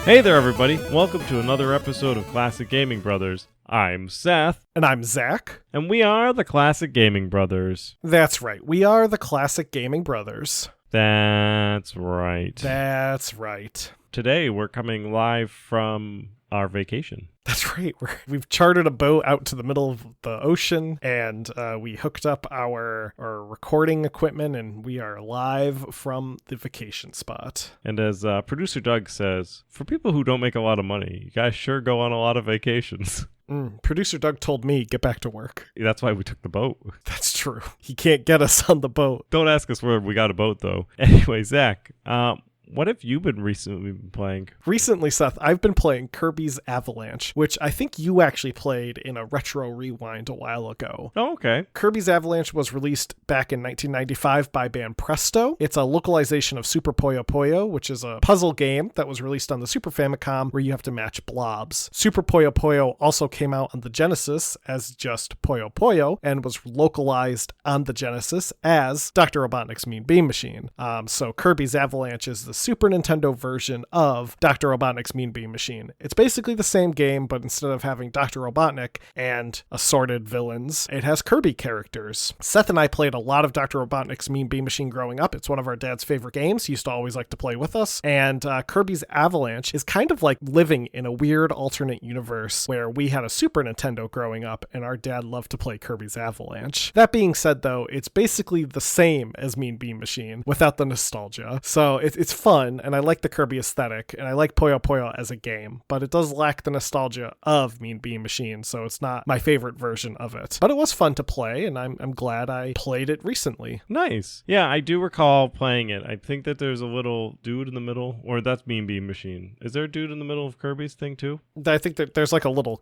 Hey there, everybody. Welcome to another episode of Classic Gaming Brothers. I'm Seth. And I'm Zach. And we are the Classic Gaming Brothers. That's right. We are the Classic Gaming Brothers. That's right. That's right. Today, we're coming live from our vacation. That's right. We've chartered a boat out to the middle of the ocean, and we hooked up our recording equipment, and we are live from the vacation spot. And as producer Doug says, for people who don't make a lot of money, you guys sure go on a lot of vacations. Producer Doug told me, get back to work. That's why we took the boat. That's true. He can't get us on the boat. Don't ask us where we got a boat, though. Anyway, Zach, what have you been recently playing? Recently, Seth, I've been playing Kirby's Avalanche, which I think you actually played in a retro rewind a while ago. Oh, okay. Kirby's Avalanche was released back in 1995 by band Presto. It's a localization of Super Puyo Puyo, which is a puzzle game that was released on the Super Famicom where you have to match blobs. Super Puyo Puyo also came out on the Genesis as just Puyo Puyo and was localized on the Genesis as Dr. Robotnik's Mean Bean Machine. So Kirby's Avalanche is the Super Nintendo version of Dr. Robotnik's Mean Bean Machine. It's basically the same game, but instead of having Dr. Robotnik and assorted villains, it has Kirby characters. Seth and I played a lot of Dr. Robotnik's Mean Bean Machine growing up. It's one of our dad's favorite games. He used to always like to play with us. And Kirby's Avalanche is kind of like living in a weird alternate universe where we had a Super Nintendo growing up and our dad loved to play Kirby's Avalanche. That being said, though, it's basically the same as Mean Bean Machine without the nostalgia. So it's fun, and I like the Kirby aesthetic, and I like Puyo Puyo as a game, but it does lack the nostalgia of Mean Bean Machine, so it's not my favorite version of it. But it was fun to play, and I'm glad I played it recently. Nice. Yeah, I do recall playing it. I think that there's a little dude in the middle, or that's Mean Bean Machine. Is there a dude in the middle of Kirby's thing too? I think that there's a little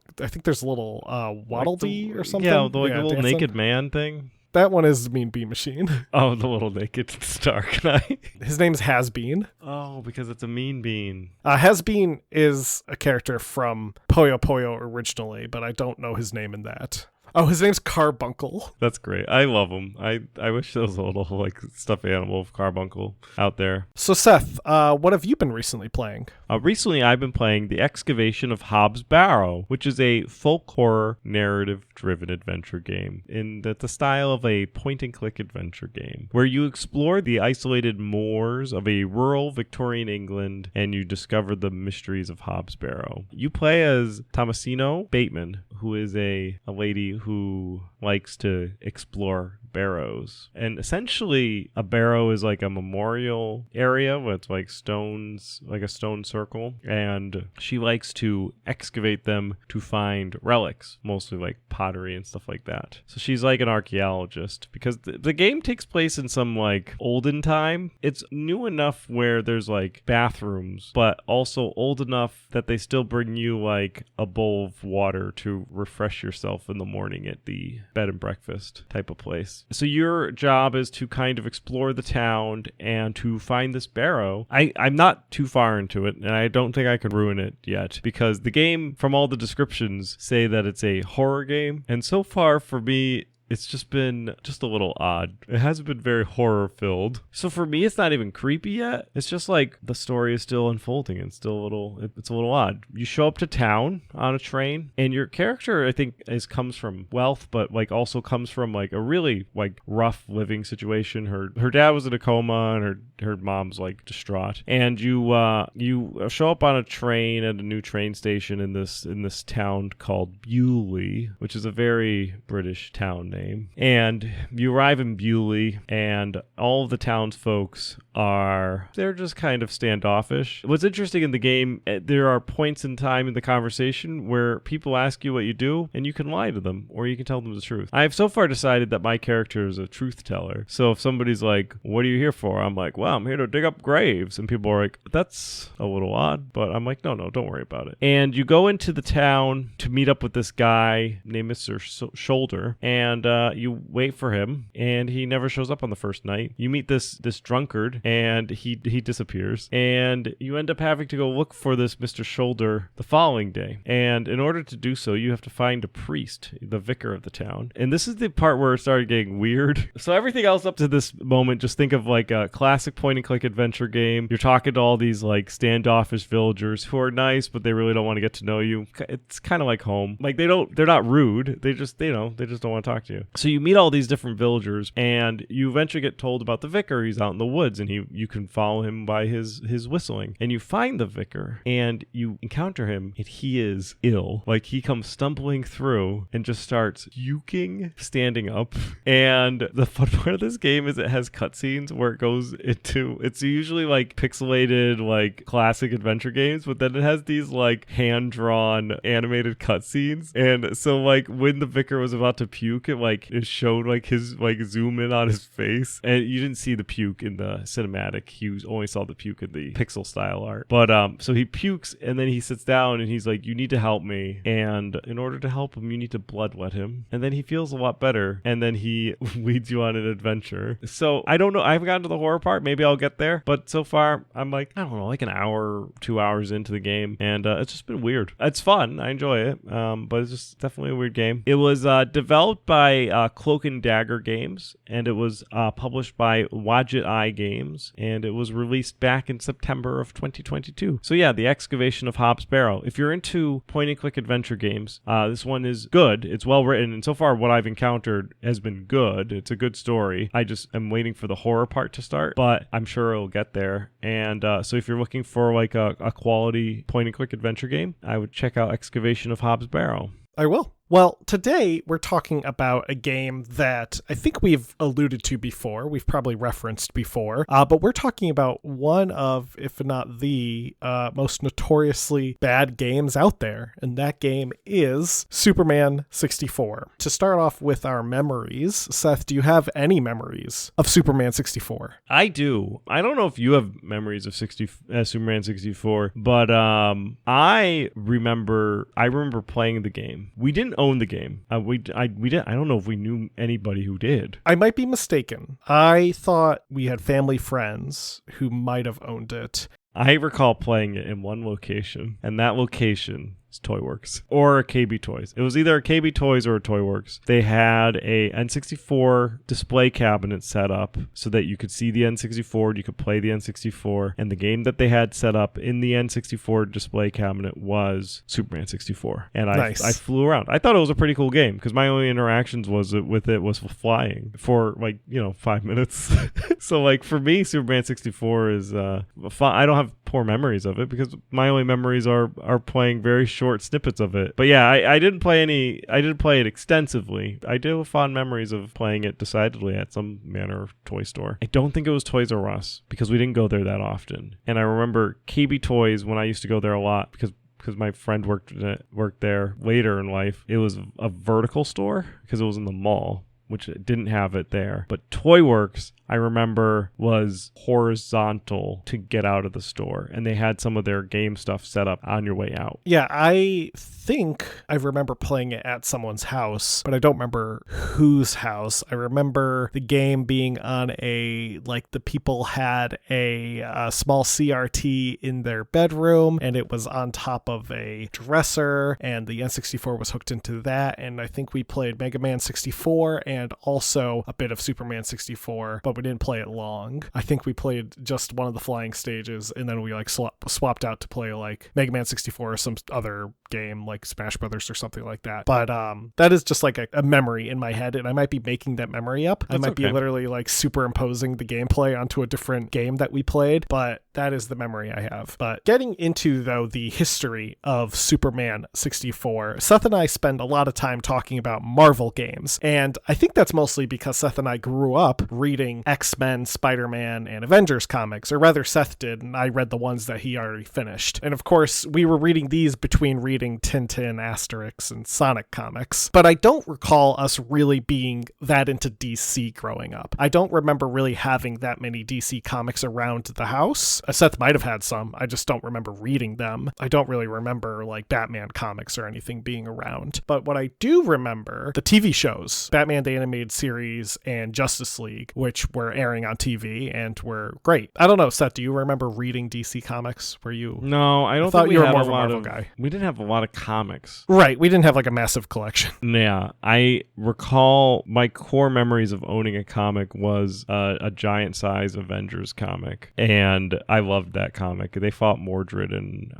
Waddle Dee or something. Yeah, the little dancing naked man thing. That one is Mean Bean Machine. Oh, the little naked star guy. His name's Has-Been. Oh, because it's a mean bean. Has-Been is a character from Puyo Puyo originally, but I don't know his name in that. Oh, his name's Carbuncle. That's great. I love him. I wish there was a little stuffed animal of Carbuncle out there. So Seth, what have you been recently playing? Recently, I've been playing The Excavation of Hobbs Barrow, which is a folk horror narrative-driven adventure game in the style of a point-and-click adventure game, where you explore the isolated moors of a rural Victorian England and you discover the mysteries of Hobbs Barrow. You play as Thomasino Bateman, who is a lady who likes to explore barrows. And essentially, a barrow is like a memorial area with like stones, like a stone circle. And she likes to excavate them to find relics, mostly like pottery and stuff like that. So she's like an archaeologist because the game takes place in some like olden time. It's new enough where there's like bathrooms, but also old enough that they still bring you like a bowl of water to refresh yourself in the morning at the bed and breakfast type of place. So your job is to kind of explore the town and to find this barrow. I'm not too far into it, and I don't think I could ruin it yet, because the game, from all the descriptions, say that it's a horror game. And so far, for me, it's just been a little odd. It hasn't been very horror-filled. So for me, it's not even creepy yet. It's just like the story is still unfolding and it's a little odd. You show up to town on a train, and your character, I think, comes from wealth, but like also comes from like a really like rough living situation. Her dad was in a coma, and her mom's like distraught. And you show up on a train at a new train station in this town called Bewley, which is a very British town name. And you arrive in Bewley, and all of the townsfolks they're just kind of standoffish. What's interesting in the game, there are points in time in the conversation where people ask you what you do, and you can lie to them, or you can tell them the truth. I have so far decided that my character is a truth teller. So if somebody's like, what are you here for? I'm like, well, I'm here to dig up graves. And people are like, that's a little odd. But I'm like, no, don't worry about it. And you go into the town to meet up with this guy named Mr. Shoulder, and you wait for him, and he never shows up on the first night. You meet this drunkard, and he disappears, and you end up having to go look for this Mr. Shoulder the following day. And in order to do so, you have to find a priest, the vicar of the town. And this is the part where it started getting weird. So everything else up to this moment, just think of like a classic point and click adventure game. You're talking to all these like standoffish villagers who are nice, but they really don't want to get to know you. It's kind of like home. Like they're not rude. They just don't want to talk to you. So you meet all these different villagers, and you eventually get told about the vicar. He's out in the woods, and you can follow him by his whistling. And you find the vicar, and you encounter him, and he is ill. Like he comes stumbling through and just starts puking, standing up. And the fun part of this game is it has cutscenes where it goes into, it's usually like pixelated, like classic adventure games, but then it has these like hand-drawn animated cutscenes. And so like when the vicar was about to puke, it showed like his like zoom in on his face, and you didn't see the puke in the cinematic. You only saw the puke in the pixel style art. But so he pukes, and then he sits down, and he's like, you need to help me. And in order to help him, you need to bloodlet him. And then he feels a lot better, and then he leads you on an adventure. So I don't know. I haven't gotten to the horror part. Maybe I'll get there. But so far, I'm like, I don't know, like an hour, 2 hours into the game, and it's just been weird. It's fun. I enjoy it. But it's just definitely a weird game. It was developed by Cloak and Dagger Games, and it was published by Wadjet Eye Games, and it was released back in September of 2022. So yeah, The Excavation of Hobbs Barrow. If you're into point and click adventure games, this one is good. It's well written, and so far what I've encountered has been good. It's a good story. I just am waiting for the horror part to start, but I'm sure it'll get there. And so if you're looking for like a quality point and click adventure game, I would check out Excavation of Hobbs Barrow. I will. Well, today we're talking about a game that I think we've alluded to before. We've probably referenced before, but we're talking about one of, if not the most notoriously bad games out there, and that game is Superman 64. To start off with our memories, Seth, do you have any memories of Superman 64? I do. I don't know if you have memories of Superman 64, but I remember playing the game. We didn't own the game. We didn't. I don't know if we knew anybody who did. I might be mistaken. I thought we had family friends who might have owned it. I recall playing it in one location, and that location is Toyworks or KB Toys. It was either a KB Toys or a Toyworks. They had a N64 display cabinet set up so that you could see the N64, you could play the N64, and the game that they had set up in the N64 display cabinet was Superman 64. And I flew around. I thought it was a pretty cool game because my only interactions with it was flying for 5 minutes. So like for me, Superman 64 is fun. I don't have poor memories of it because my only memories are playing very short snippets of it. But yeah, I didn't play it extensively. I do have fond memories of playing it decidedly at some manner of toy store. I don't think it was Toys R Us because we didn't go there that often. And I remember KB Toys when I used to go there a lot because my friend worked there later in life. It was a vertical store because it was in the mall, which didn't have it there. But Toyworks, I remember, was horizontal to get out of the store, and they had some of their game stuff set up on your way out. Yeah, I think I remember playing it at someone's house, but I don't remember whose house. I remember the game being on the people had a small CRT in their bedroom, and it was on top of a dresser, and the N64 was hooked into that, and I think we played Mega Man 64 and also a bit of Superman 64, but we didn't play it long. I think we played just one of the flying stages, and then we swapped out to play like Mega Man 64 or some other game like Smash Brothers or something like that. But that is just like a memory in my head, and I might be making that memory up. I might be literally like superimposing the gameplay onto a different game that we played, but That is the memory I have. But getting into, though, the history of Superman 64, Seth and I spend a lot of time talking about Marvel games. And I think that's mostly because Seth and I grew up reading X-Men, Spider-Man, and Avengers comics. Or rather, Seth did, and I read the ones that he already finished. And of course, we were reading these between reading Tintin, Asterix, and Sonic comics. But I don't recall us really being that into DC growing up. I don't remember really having that many DC comics around the house. Seth might have had some. I just don't remember reading them. I don't really remember like Batman comics or anything being around. But what I do remember, the TV shows, Batman the Animated Series and Justice League, which were airing on TV and were great. I don't know, Seth, do you remember reading DC comics? Were you? No, I don't thought think we you were had more a of a lot Marvel of guy. We didn't have a lot of comics. Right, we didn't have like a massive collection. Yeah, I recall my core memories of owning a comic was a giant size Avengers comic, and I loved that comic. They fought Mordred, and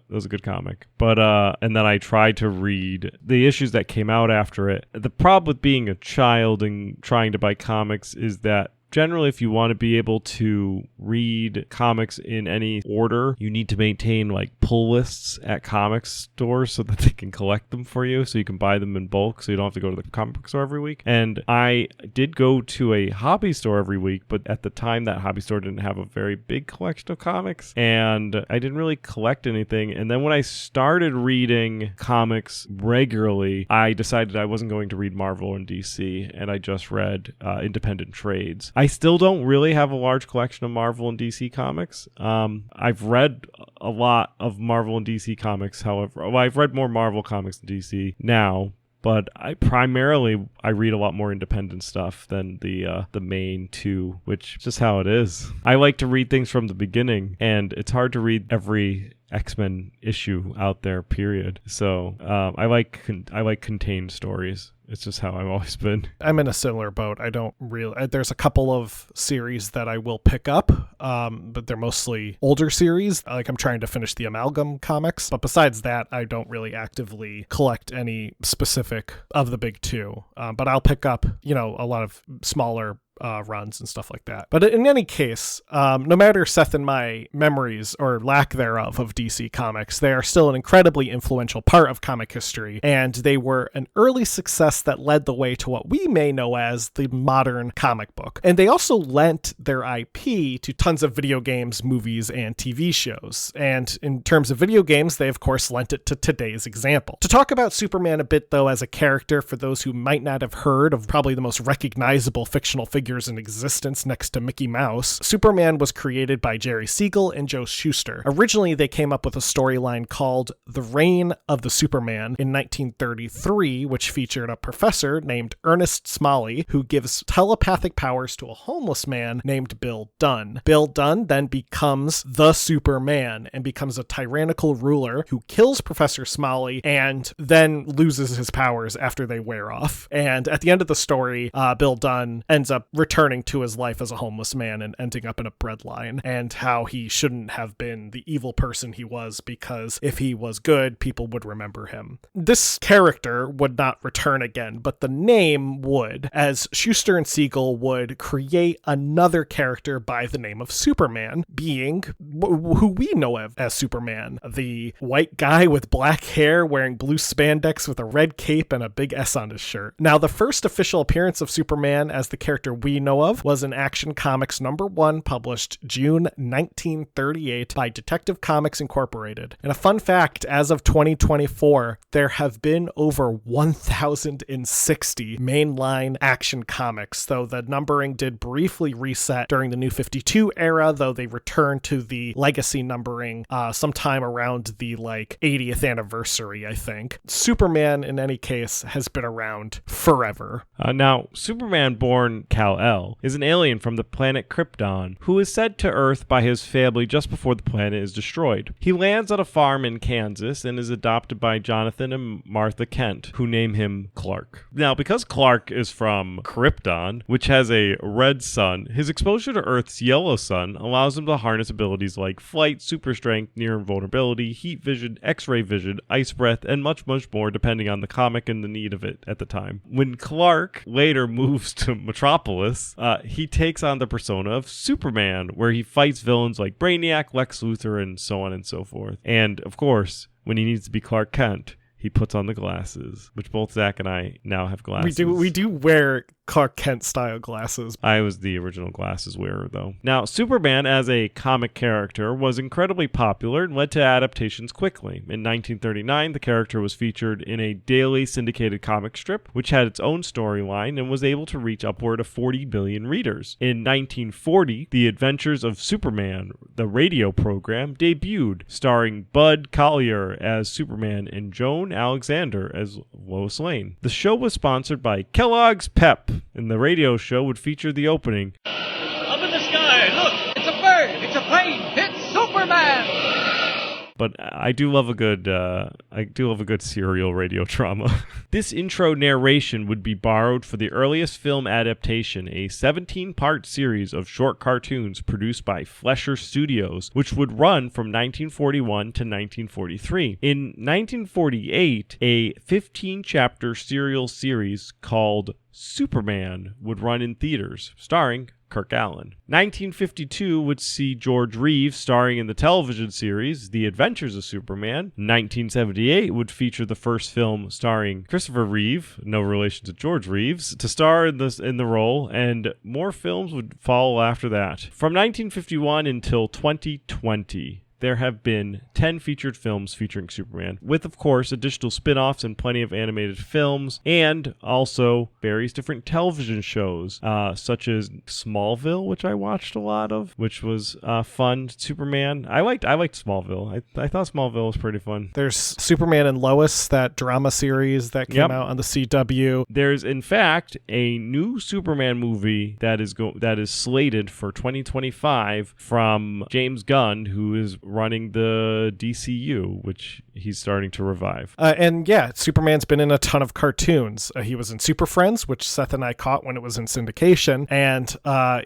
it was a good comic. But and then I tried to read the issues that came out after it. The problem with being a child and trying to buy comics is that generally, if you want to be able to read comics in any order, you need to maintain like pull lists at comics stores so that they can collect them for you, so you can buy them in bulk, so you don't have to go to the comic book store every week. And I did go to a hobby store every week, but at the time that hobby store didn't have a very big collection of comics, and I didn't really collect anything. And then when I started reading comics regularly, I decided I wasn't going to read Marvel and DC, and I just read independent trades. I still don't really have a large collection of Marvel and DC comics. I've read a lot of Marvel and DC comics, however. Well, I've read more Marvel comics than DC now, but I read a lot more independent stuff than the main two, which is just how it is. I like to read things from the beginning, and it's hard to read every X-Men issue out there, period. So I like contained stories. It's just how I've always been. I'm in a similar boat. I don't really... There's a couple of series that I will pick up, but they're mostly older series. Like I'm trying to finish the Amalgam comics. But besides that, I don't really actively collect any specific of the big two. But I'll pick up, a lot of smaller runs and stuff like that. But in any case, no matter Seth and my memories or lack thereof of DC Comics, they are still an incredibly influential part of comic history, and they were an early success that led the way to what we may know as the modern comic book. And they also lent their IP to tons of video games, movies, and TV shows. And in terms of video games, they of course lent it to today's example. To talk about Superman a bit, though, as a character, for those who might not have heard of probably the most recognizable fictional figures in existence next to Mickey Mouse, Superman was created by Jerry Siegel and Joe Shuster. Originally, they came up with a storyline called The Reign of the Superman in 1933, which featured a professor named Ernest Smalley who gives telepathic powers to a homeless man named Bill Dunn. Bill Dunn then becomes the Superman and becomes a tyrannical ruler who kills Professor Smalley and then loses his powers after they wear off. And at the end of the story, Bill Dunn ends up returning to his life as a homeless man and ending up in a breadline, and how he shouldn't have been the evil person he was, because if he was good, people would remember him. This character would not return again, but the name would, as Shuster and Siegel would create another character by the name of Superman, being who we know of as Superman, the white guy with black hair wearing blue spandex with a red cape and a big S on his shirt. Now, the first official appearance of Superman as the character we know of was in Action Comics #1, published June 1938 by Detective Comics Incorporated. And a fun fact, as of 2024, there have been over 1,060 mainline Action Comics, though the numbering did briefly reset during the New 52 era, though they returned to the legacy numbering sometime around the 80th anniversary, I think. Superman, in any case, has been around forever. Now, Superman born Kal-El is an alien from the planet Krypton who is sent to Earth by his family just before the planet is destroyed. He lands on a farm in Kansas and is adopted by Jonathan and Martha Kent, who name him Clark. Now, because Clark is from Krypton, which has a red sun, his exposure to Earth's yellow sun allows him to harness abilities like flight, super strength, near invulnerability, heat vision, X-ray vision, ice breath, and much, much more depending on the comic and the need of it at the time. When Clark later moves to Metropolis, ridiculous, he takes on the persona of Superman, where he fights villains like Brainiac, Lex Luthor, and so on and so forth. And, of course, when he needs to be Clark Kent, he puts on the glasses, which both Zach and I now have glasses. We do wear Clark Kent style glasses. I was the original glasses wearer, though. Now, Superman as a comic character was incredibly popular and led to adaptations quickly. In 1939, the character was featured in a daily syndicated comic strip, which had its own storyline and was able to reach upward of 40 billion readers. In 1940, The Adventures of Superman, the radio program, debuted, starring Bud Collyer as Superman and Joan Alexander as Lois Lane. The show was sponsored by Kellogg's Pep, and the radio show would feature the opening. Up in the sky, look! It's a bird! It's a plane! It's Superman! But I do love a good serial radio drama. This intro narration would be borrowed for the earliest film adaptation, a 17-part series of short cartoons produced by Fleischer Studios, which would run from 1941 to 1943. In 1948, a 15-chapter serial series called Superman would run in theaters, starring Kirk Allen. 1952 would see George Reeves starring in the television series The Adventures of Superman. 1978 would feature the first film starring Christopher Reeve, no relation to George Reeves, to star in the role, and more films would follow after that. From 1951 until 2020, there have been 10 featured films featuring Superman, with, of course, additional spin-offs and plenty of animated films, and also various different television shows, such as Smallville, which I watched a lot of, which was fun. Superman. I liked Smallville. I thought Smallville was pretty fun. There's Superman and Lois, that drama series that came out on the CW. There's, in fact, a new Superman movie that is slated for 2025 from James Gunn, who is running the DCU, which he's starting to revive. And yeah, Superman's been in a ton of cartoons. He was in Super Friends, which Seth and I caught when it was in syndication, and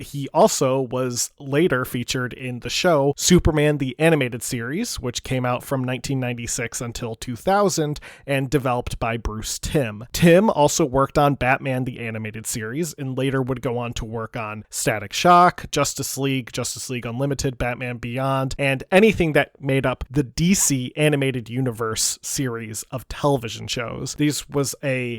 he also was later featured in the show Superman the Animated Series, which came out from 1996 until 2000 and developed by Bruce Timm. Timm also worked on Batman the Animated Series and later would go on to work on Static Shock, Justice League Unlimited, Batman Beyond, and anything that made up the DC Animated Universe series of television shows. These was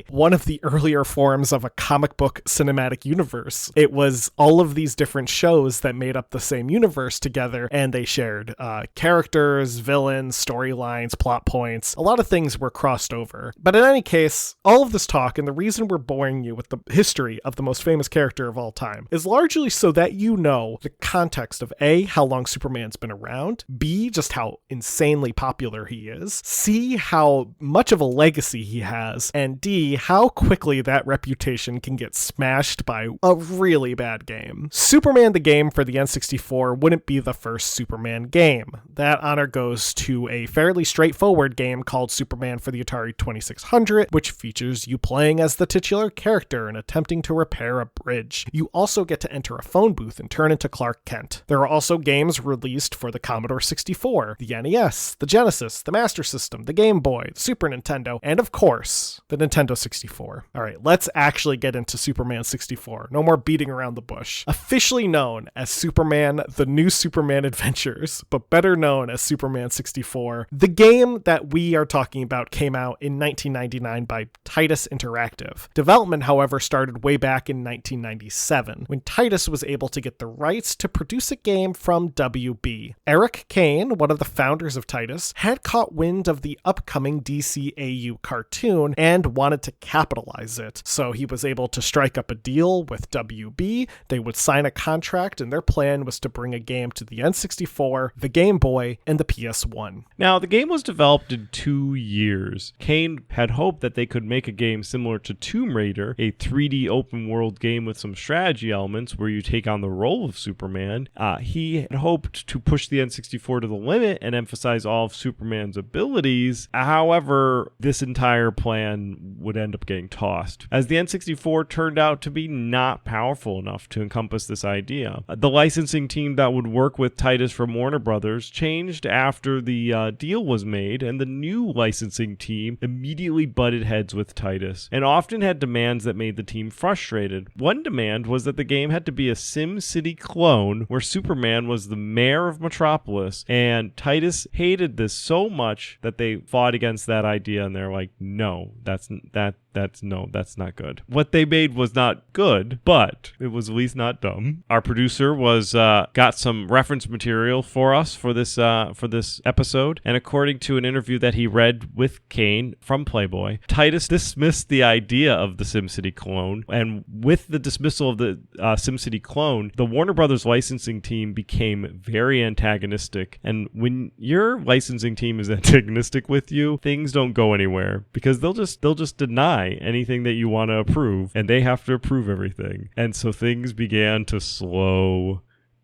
one of the earlier forms of a comic book cinematic universe. It was all of these different shows that made up the same universe together, and they shared characters, villains, storylines, plot points. A lot of things were crossed over. But in any case, all of this talk, and the reason we're boring you with the history of the most famous character of all time, is largely so that you know the context of A, how long Superman's been around, B, just how insanely popular he is, C, how much of a legacy he has, and D, how quickly that reputation can get smashed by a really bad game. Superman the game for the N64 wouldn't be the first Superman game. That honor goes to a fairly straightforward game called Superman for the Atari 2600, which features you playing as the titular character and attempting to repair a bridge. You also get to enter a phone booth and turn into Clark Kent. There are also games released for the Commodore 64, the NES, the Genesis, the Master System, the Game Boy, the Super Nintendo, and of course, the Nintendo 64. Alright, let's actually get into Superman 64. No more beating around the bush. Officially known as Superman The New Superman Adventures, but better known as Superman 64, the game that we are talking about came out in 1999 by Titus Interactive. Development, however, started way back in 1997, when Titus was able to get the rights to produce a game from WB. Eric Kane, one of the founders of Titus, had caught wind of the upcoming DCAU cartoon and wanted to capitalize it. So he was able to strike up a deal with WB. They would sign a contract, and their plan was to bring a game to the N64, the Game Boy, and the PS1. Now, the game was developed in 2 years. Kane had hoped that they could make a game similar to Tomb Raider, a 3D open world game with some strategy elements where you take on the role of Superman. He had hoped to push the N64 N64 to the limit and emphasize all of Superman's abilities. However, this entire plan would end up getting tossed, as the N64 turned out to be not powerful enough to encompass this idea. The licensing team that would work with Titus from Warner Brothers changed after the deal was made, and the new licensing team immediately butted heads with Titus and often had demands that made the team frustrated. One demand was that the game had to be a SimCity clone where Superman was the mayor of Metropolis, and Titus hated this so much that they fought against that idea, and they're like, no, that's not good. What they made was not good, but it was at least not dumb. Our producer was got some reference material for us for this episode, and according to an interview that he read with Kane from Playboy, Titus dismissed the idea of the SimCity clone, and with the dismissal of the SimCity clone, the Warner Brothers licensing team became very antagonistic. And when your licensing team is antagonistic with you, things don't go anywhere, because they'll just deny anything that you want to approve, and they have to approve everything. And so things began to slow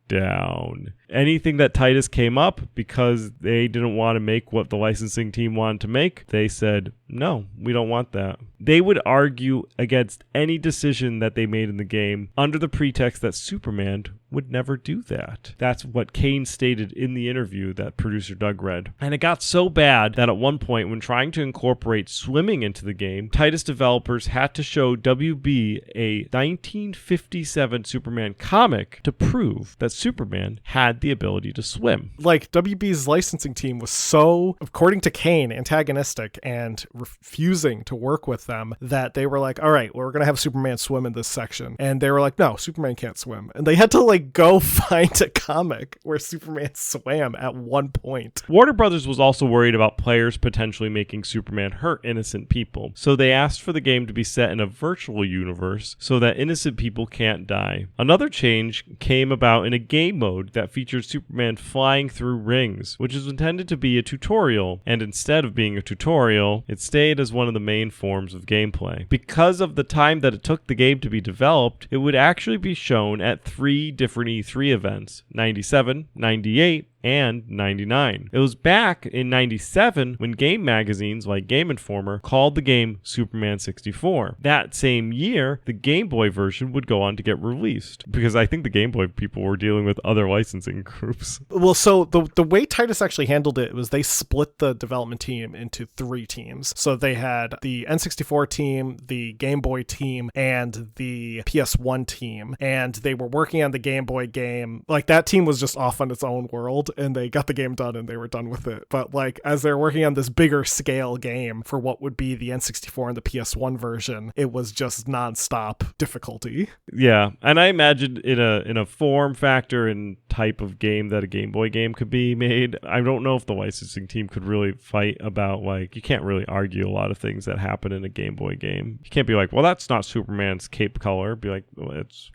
down. Anything that Titus came up, because they didn't want to make what the licensing team wanted to make, they said, no, we don't want that. They would argue against any decision that they made in the game under the pretext that Superman would never do that. That's what Kane stated in the interview that producer Doug read. And it got so bad that at one point, when trying to incorporate swimming into the game, Titus developers had to show WB a 1957 Superman comic to prove that Superman had the ability to swim. Like, WB's licensing team was so, according to Kane, antagonistic and refusing to work with them that they were like, all right, well, we're going to have Superman swim in this section. And they were like, no, Superman can't swim. And they had to go find a comic where Superman swam at one point. Warner Brothers was also worried about players potentially making Superman hurt innocent people. So they asked for the game to be set in a virtual universe so that innocent people can't die. Another change came about in a game mode that featured Superman flying through rings, which is intended to be a tutorial, and instead of being a tutorial, it stayed as one of the main forms of gameplay. Because of the time that it took the game to be developed, it would actually be shown at 3 different E3 events: 97, 98, and 99. It was back in 97 when game magazines like Game Informer called the game Superman 64. That same year, the Game Boy version would go on to get released, because I think the Game Boy people were dealing with other licensing groups. Well, so the way Titus actually handled it was they split the development team into 3 teams. So they had the N64 team, the Game Boy team, and the PS1 team. And they were working on the Game Boy game. Like, that team was just off on its own world, and they got the game done and they were done with it. But as they're working on this bigger scale game for what would be the N64 and the PS1 version, it was just nonstop difficulty. Yeah, and I imagine in a form factor and type of game that a Game Boy game could be made, I don't know if the licensing team could really fight about, you can't really argue a lot of things that happen in a Game Boy game. You can't be like, well, that's not Superman's cape color. Be like, well, it's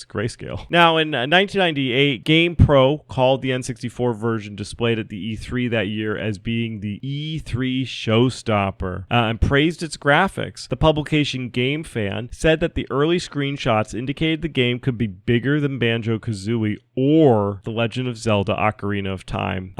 grayscale. Now, in 1998, Game Pro called the N64 version displayed at the E3 that year as being the E3 showstopper, and praised its graphics. The publication Game Fan said that the early screenshots indicated the game could be bigger than Banjo-Kazooie or The Legend of Zelda: Ocarina of Time,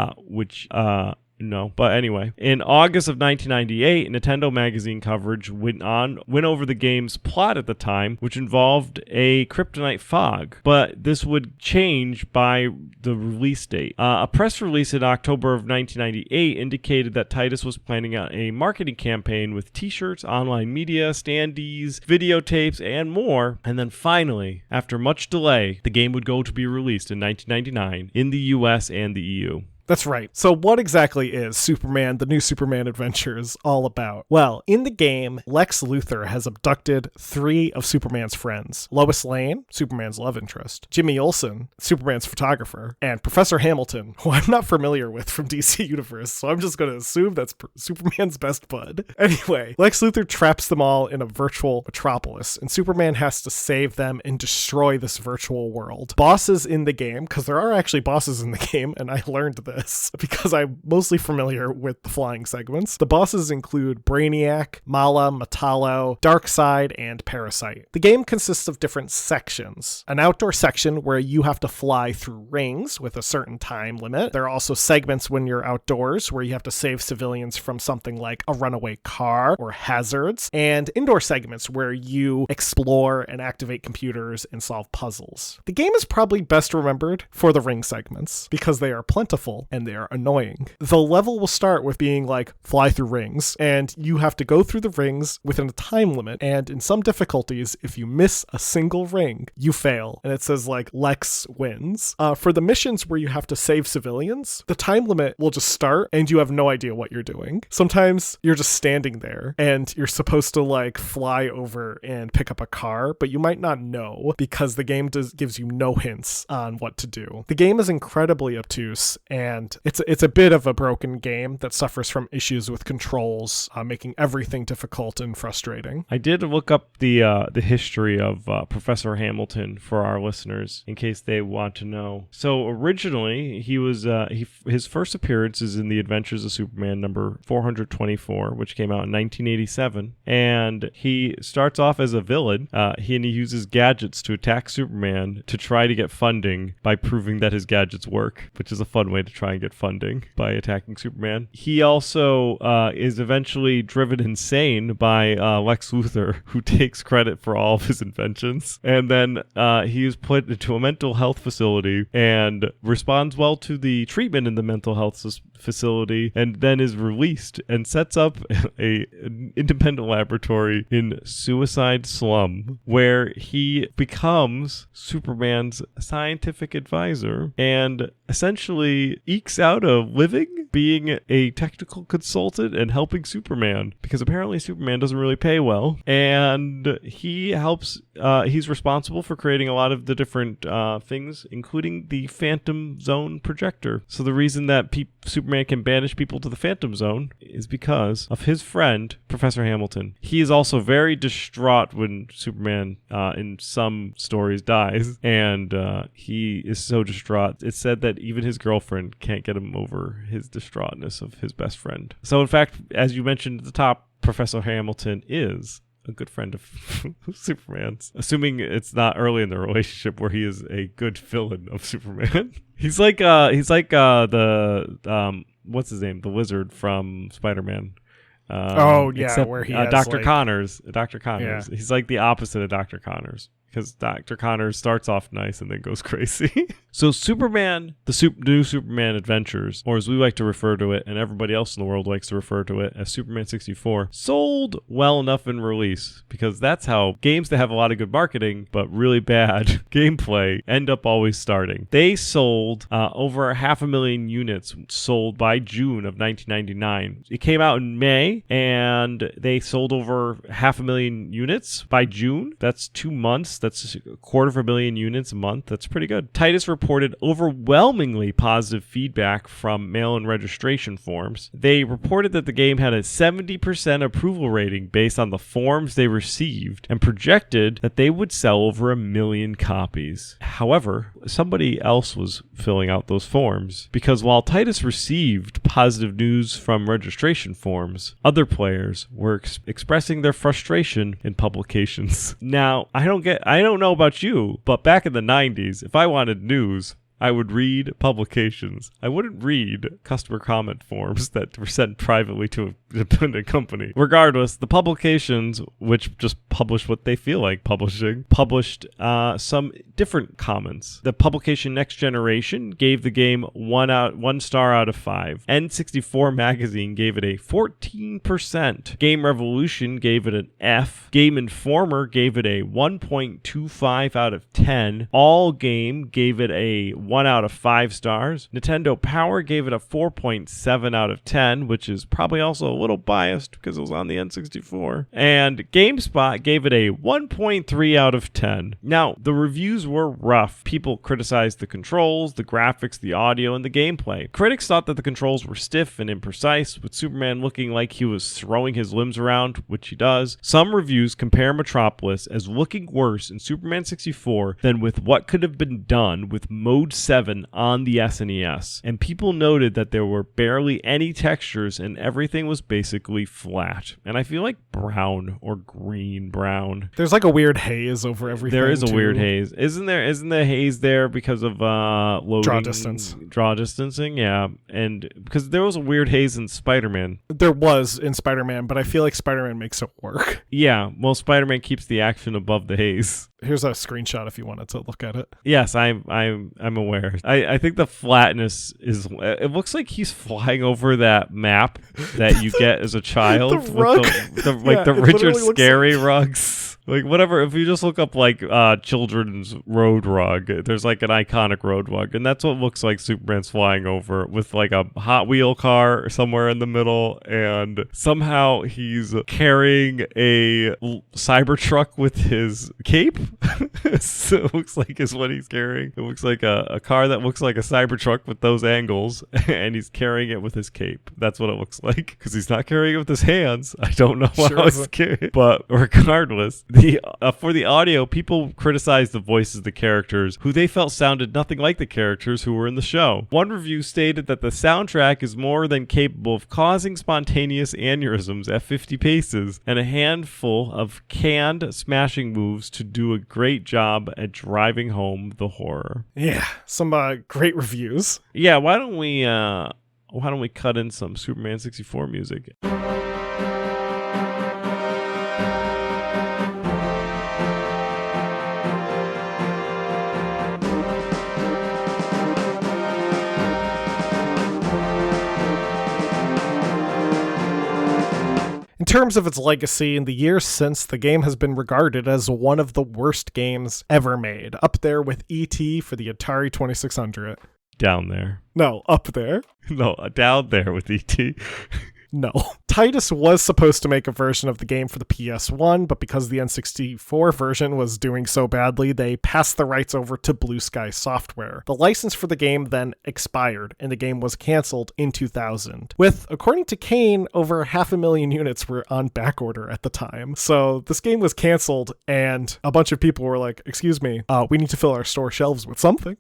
no, but anyway. In August of 1998, Nintendo Magazine coverage went over the game's plot at the time, which involved a kryptonite fog. But this would change by the release date. A press release in October of 1998 indicated that Titus was planning out a marketing campaign with t-shirts, online media, standees, videotapes, and more. And then finally, after much delay, the game would go to be released in 1999 in the US and the EU. That's right. So what exactly is Superman, the New Superman Adventures, all about? Well, in the game, Lex Luthor has abducted 3 of Superman's friends. Lois Lane, Superman's love interest, Jimmy Olsen, Superman's photographer, and Professor Hamilton, who I'm not familiar with from DC Universe, so I'm just going to assume that's Superman's best bud. Anyway, Lex Luthor traps them all in a virtual metropolis, and Superman has to save them and destroy this virtual world. Bosses in the game, because there are actually bosses in the game, and I learned this this because I'm mostly familiar with the flying segments. The bosses include Brainiac, Mala, Metallo, Darkseid, and Parasite. The game consists of different sections. An outdoor section where you have to fly through rings with a certain time limit. There are also segments when you're outdoors where you have to save civilians from something like a runaway car or hazards, and indoor segments where you explore and activate computers and solve puzzles. The game is probably best remembered for the ring segments because they are plentiful and they are annoying. The level will start with being like fly through rings, and you have to go through the rings within a time limit, and in some difficulties, if you miss a single ring, you fail, and it says like Lex wins. For the missions where you have to save civilians, the time limit will just start and you have no idea what you're doing. Sometimes you're just standing there and you're supposed to like fly over and pick up a car, but you might not know because the game gives you no hints on what to do. The game is incredibly obtuse, and it's a bit of a broken game that suffers from issues with controls, making everything difficult and frustrating. I did look up the history of Professor Hamilton for our listeners in case they want to know. So originally, he was his first appearance is in The Adventures of Superman number 424, which came out in 1987, and he starts off as a villain. He uses gadgets to attack Superman to try to get funding by proving that his gadgets work, which is a fun way to try and get funding by attacking Superman. He also is eventually driven insane by Lex Luthor, who takes credit for all of his inventions. And then he is put into a mental health facility and responds well to the treatment in the mental health facility, and then is released and sets up an independent laboratory in Suicide Slum, where he becomes Superman's scientific advisor and essentially ekes out a living being a technical consultant and helping Superman, because apparently Superman doesn't really pay well, and he helps he's responsible for creating a lot of the different things, including the Phantom Zone projector. So the reason that Superman can banish people to the Phantom Zone is because of his friend, Professor Hamilton. He is also very distraught when Superman, in some stories, dies, and he is so distraught. It's said that even his girlfriend can't get him over his distraughtness of his best friend. So in fact, as you mentioned at the top, Professor Hamilton is a good friend of Superman's, assuming it's not early in the relationship where he is a good villain of Superman. He's like the what's his name, the Lizard from Spider-Man. Where he has Dr. like... Connors. Dr. Connors. Yeah. He's like the opposite of Dr. Connors, because Dr. Connors starts off nice and then goes crazy. So Superman, the new Superman Adventures, or as we like to refer to it, and everybody else in the world likes to refer to it as Superman 64, sold well enough in release, because that's how games that have a lot of good marketing but really bad gameplay end up always starting. They sold over 500,000 units sold by June of 1999. It came out in May, and they sold over 500,000 units by June. That's 2 months. That's 250,000 units a month. That's pretty good. Titus reported overwhelmingly positive feedback from mail-in registration forms. They reported that the game had a 70% approval rating based on the forms they received, and projected that they would sell over 1 million copies. However, somebody else was filling out those forms, because while Titus received positive news from registration forms, other players were expressing their frustration in publications. Now, I don't know about you, but back in the 90s, if I wanted news, I would read publications. I wouldn't read customer comment forms that were sent privately to an independent company. Regardless, the publications, which just publish what they feel like publishing, published some different comments. The publication Next Generation gave the game 1 star out of 5. N64 Magazine gave it a 14%. Game Revolution gave it an F. Game Informer gave it a 1.25 out of 10. All Game gave it a 1 out of 5 stars. Nintendo Power gave it a 4.7 out of 10, which is probably also a little biased because it was on the N64. And GameSpot gave it a 1.3 out of 10. Now, the reviews were rough. People criticized the controls, the graphics, the audio, and the gameplay. Critics thought that the controls were stiff and imprecise, with Superman looking like he was throwing his limbs around, which he does. Some reviews compare Metropolis as looking worse in Superman 64 than with what could have been done with Mode 7 on the SNES. And people noted that there were barely any textures and everything was basically flat. And I feel like brown or green brown. There's like a weird haze over everything. There is a too. weird haze. Isn't the haze there because of loading? Draw distancing, yeah. And because there was a weird haze in Spider-Man. There was in Spider-Man, but I feel like Spider-Man makes it work. Yeah, well, Spider-Man keeps the action above the haze. Here's a screenshot if you wanted to look at it. Yes, I'm aware. I think the flatness is. It looks like he's flying over that map that you get as a child. The rug. With the Richard Scarry rugs. Like, whatever, if you just look up, like, children's road rug, there's, like, an iconic road rug, and that's what looks like Superman's flying over, with, like, a Hot Wheel car somewhere in the middle, and somehow he's carrying a Cybertruck with his cape. So it looks like is what he's carrying. It looks like a car that looks like a Cybertruck with those angles, and he's carrying it with his cape. That's what it looks like, because he's not carrying it with his hands. I don't know how he's carrying it, but regardless, for the audio, people criticized the voices of the characters, who they felt sounded nothing like the characters who were in the show. One review stated that the soundtrack is more than capable of causing spontaneous aneurysms at 50 paces, and a handful of canned smashing moves to do a great job at driving home the horror. Yeah, some great reviews. Yeah, why don't we cut in some Superman 64 music? In terms of its legacy, in the years since, the game has been regarded as one of the worst games ever made, up there with E.T. for the Atari 2600. Down there. No, up there. No, down there with E.T. No. Titus was supposed to make a version of the game for the PS1, but because the N64 version was doing so badly, they passed the rights over to Blue Sky Software. The license for the game then expired, and the game was canceled in 2000. With, according to Kane, over 500,000 units were on backorder at the time. So this game was canceled, and a bunch of people were like, excuse me, we need to fill our store shelves with something.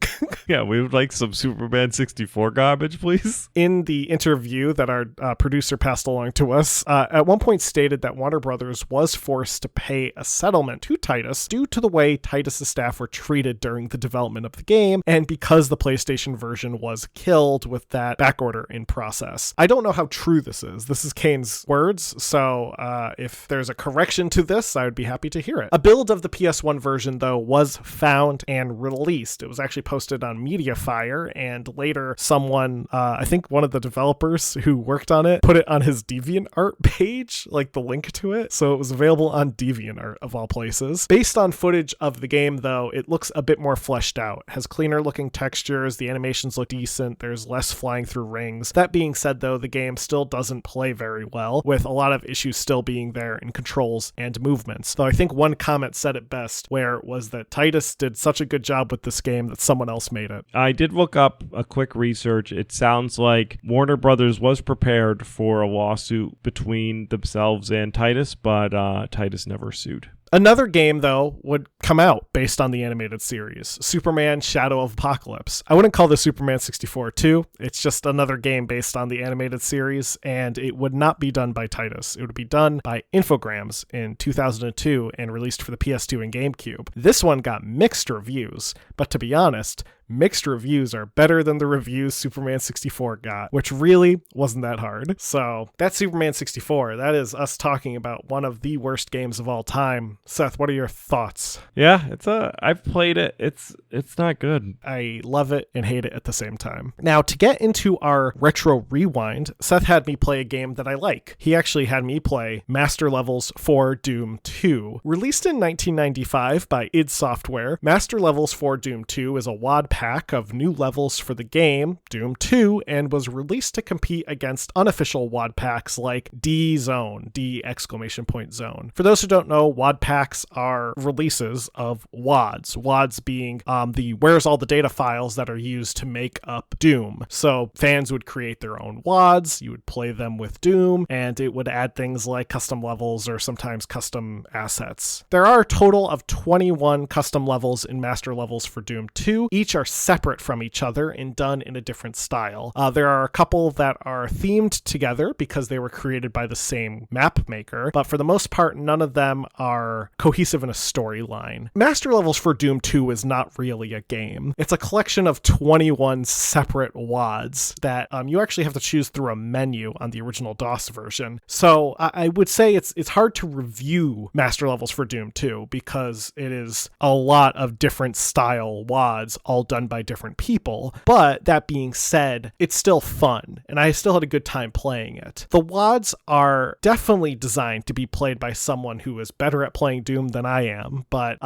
Yeah, we would like some Superman 64 garbage, please. In the interview that our producer passed along to us, at one point stated that Warner Brothers was forced to pay a settlement to Titus due to the way Titus's staff were treated during the development of the game, and because the PlayStation version was killed with that backorder in process. I don't know how true this is. This is Kane's words, so if there's a correction to this, I would be happy to hear it. A build of the PS1 version, though, was found and released. It was actually posted on MediaFire, and later someone, I think one of the developers who worked on it, put it on his DeviantArt page, like the link to it. So it was available on DeviantArt of all places. Based on footage of the game, though, it looks a bit more fleshed out. It has cleaner looking textures, the animations look decent, there's less flying through rings. That being said, though, the game still doesn't play very well, with a lot of issues still being there in controls and movements. Though I think one comment said it best, where it was that Titus did such a good job with this game that someone else made it. I did look up a quick research. It sounds like Warner Brothers was prepared for a lawsuit between themselves and Titus, but Titus never sued. Another game, though, would come out based on the animated series, Superman Shadow of Apocalypse. I wouldn't call this Superman 64 2. It's just another game based on the animated series, and it would not be done by Titus. It would be done by Infogrames in 2002 and released for the PS2 and GameCube. This one got mixed reviews, but to be honest, mixed reviews are better than the reviews Superman 64 got, which really wasn't that hard. So that's Superman 64. That is us talking about one of the worst games of all time. Seth, what are your thoughts? Yeah, I've played it. It's not good. I love it and hate it at the same time. Now, to get into our retro rewind, Seth had me play a game that I like. He actually had me play Master Levels for Doom 2. Released in 1995 by id Software, Master Levels for Doom 2 is a WAD pack of new levels for the game, Doom 2, and was released to compete against unofficial WAD packs like D-Zone, D!Zone. For those who don't know, WAD packs are releases of WADs. WADs being the where's all the data files that are used to make up Doom. So fans would create their own WADs, you would play them with Doom, and it would add things like custom levels or sometimes custom assets. There are a total of 21 custom levels and master levels for Doom 2. Each are separate from each other and done in a different style. There are a couple that are themed together because they were created by the same map maker, but for the most part, none of them are cohesive in a storyline. Master levels for Doom 2 is not really a game. It's a collection of 21 separate WADs that you actually have to choose through a menu on the original DOS version. So I would say it's hard to review master levels for Doom 2 because it is a lot of different style WADs all done by different people. But that being said, it's still fun and I still had a good time playing it. The WADs are definitely designed to be played by someone who is better at playing Doom than I am, but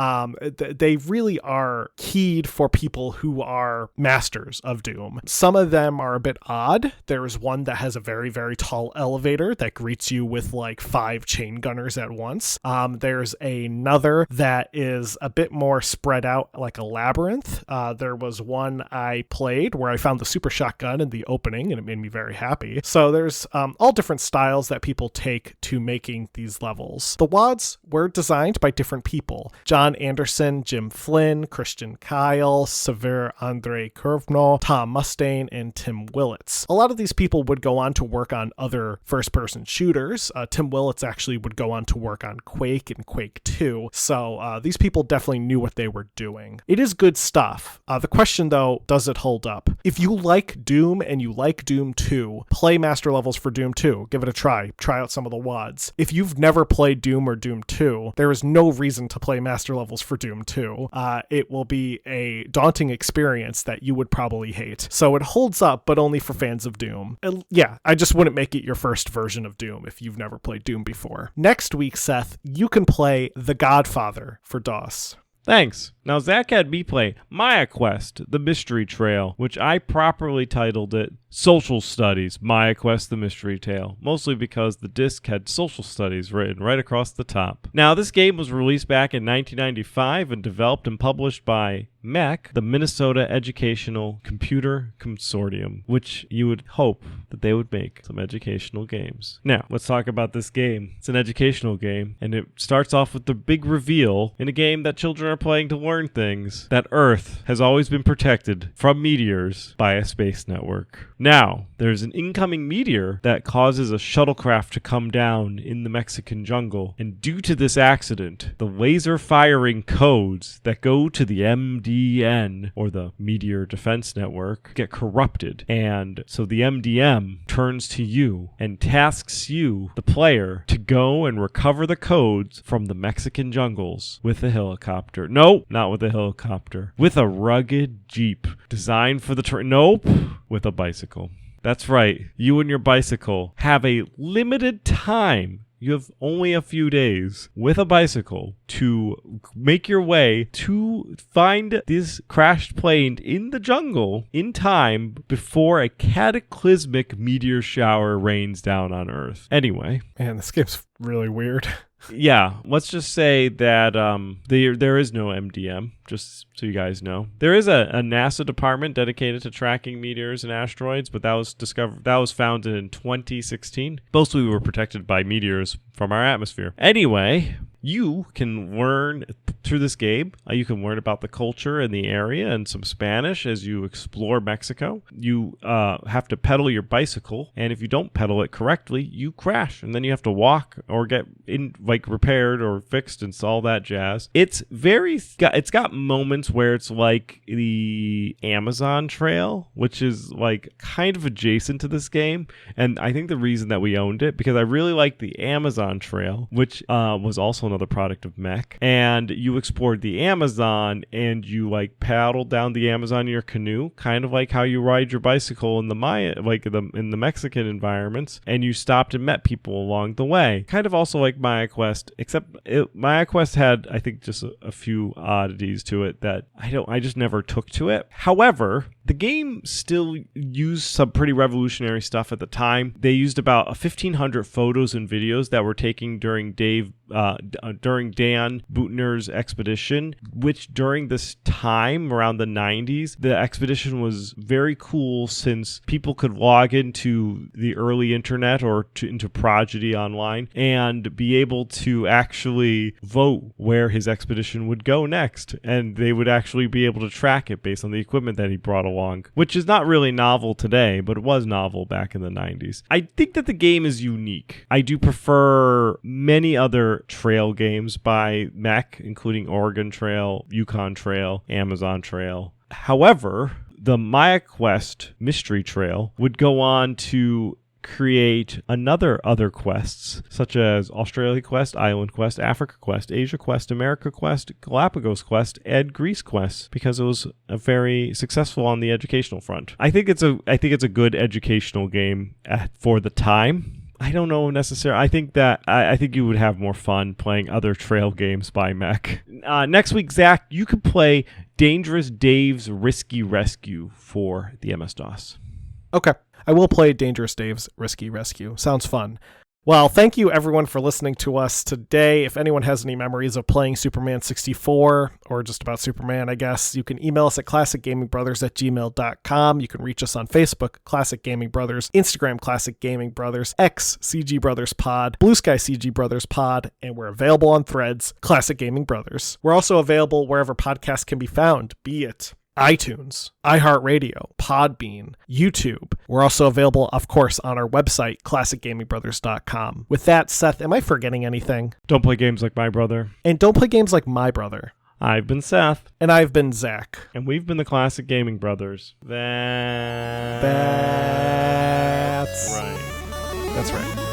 they really are keyed for people who are masters of Doom. Some of them are a bit odd. There's one that has a very, very tall elevator that greets you with like 5 chain gunners at once. There's another that is a bit more spread out like a labyrinth. There was one I played where I found the super shotgun in the opening and it made me very happy. So there's all different styles that people take to making these levels. The WADs were designed by different people. John Anderson, Jim Flynn, Christian Kyle, Sever Andre Kurvno, Tom Mustaine, and Tim Willits. A lot of these people would go on to work on other first-person shooters. Tim Willits actually would go on to work on Quake and Quake 2. So these people definitely knew what they were doing. It is good stuff. The question, though, does it hold up? If you like Doom and you like Doom 2, play master levels for Doom 2. Give it a try. Try out some of the WADs. If you've never played Doom or Doom 2, there is no reason to play master levels for Doom 2. It will be a daunting experience that you would probably hate. So it holds up, but only for fans of Doom. Yeah, I just wouldn't make it your first version of Doom if you've never played Doom before. Next week, Seth, you can play The Godfather for DOS. Thanks. Now, Zach had me play Maya Quest, The Mystery Trail, which I properly titled it Social Studies, Maya Quest, The Mystery Tale, mostly because the disc had Social Studies written right across the top. Now, this game was released back in 1995 and developed and published by MEC, the Minnesota Educational Computer Consortium, which you would hope that they would make some educational games. Now, let's talk about this game. It's an educational game, and it starts off with the big reveal in a game that children are playing to learn things, that Earth has always been protected from meteors by a space network. Now, there's an incoming meteor that causes a shuttlecraft to come down in the Mexican jungle, and due to this accident, the laser firing codes that go to the MDN, or the Meteor Defense Network, get corrupted, and so the MDM turns to you and tasks you, the player, to go and recover the codes from the Mexican jungles with a helicopter. Nope, not with a helicopter. With a rugged Jeep designed for the nope, with a bicycle. That's right. You and your bicycle have a limited time. You have only a few days with a bicycle to make your way to find this crashed plane in the jungle in time before a cataclysmic meteor shower rains down on Earth. Anyway. Man, this game's really weird. Yeah, let's just say that there is no MDM, just so you guys know. There is a NASA department dedicated to tracking meteors and asteroids, but that was founded in 2016. Mostly we were protected by meteors from our atmosphere. Anyway, you can learn through this game. You can learn about the culture and the area and some Spanish as you explore Mexico. You have to pedal your bicycle, and if you don't pedal it correctly, you crash, and then you have to walk or get repaired or fixed and all that jazz. It's got moments where it's like the Amazon Trail, which is like kind of adjacent to this game, and I think the reason that we owned it because I really like the Amazon Trail, which was also another product of MEC, and you you explored the Amazon and you like paddled down the Amazon in your canoe, kind of like how you ride your bicycle in the Maya, like in the Mexican environments, and you stopped and met people along the way. Kind of also like Maya Quest, except Maya Quest had, I think, just a few oddities to it that I just never took to it. However, the game still used some pretty revolutionary stuff at the time. They used about 1,500 photos and videos that were taken during Dan Buettner's expedition, which during this time, around the 90s, the expedition was very cool since people could log into the early internet or into Prodigy Online and be able to actually vote where his expedition would go next. And they would actually be able to track it based on the equipment that he brought along, which is not really novel today, but it was novel back in the 90s. I think that the game is unique. I do prefer many other trail games by Mech, including Oregon Trail, Yukon Trail, Amazon Trail. However, the Maya Quest Mystery Trail would go on to create other quests, such as Australia Quest, Island Quest, Africa Quest, Asia Quest, America Quest, Galapagos Quest, and Greece Quest, because it was very successful on the educational front. I think it's a good educational game for the time. I don't know necessarily. I think you would have more fun playing other trail games by Mech. Next week, Zach, you could play Dangerous Dave's Risky Rescue for the MS-DOS. Okay. I will play Dangerous Dave's Risky Rescue. Sounds fun. Well, thank you everyone for listening to us today. If anyone has any memories of playing Superman 64, or just about Superman, I guess, you can email us at classicgamingbrothers@gmail.com. You can reach us on Facebook, Classic Gaming Brothers, Instagram, Classic Gaming Brothers, X, CG Brothers Pod, Blue Sky CG Brothers Pod, and we're available on Threads, Classic Gaming Brothers. We're also available wherever podcasts can be found, be it iTunes, iHeartRadio, Podbean, YouTube. We're also available, of course, on our website, classicgamingbrothers.com. With that, Seth, am I forgetting anything? Don't play games like my brother. And don't play games like my brother. I've been Seth. And I've been Zach. And we've been the Classic Gaming Brothers. That's right. That's right.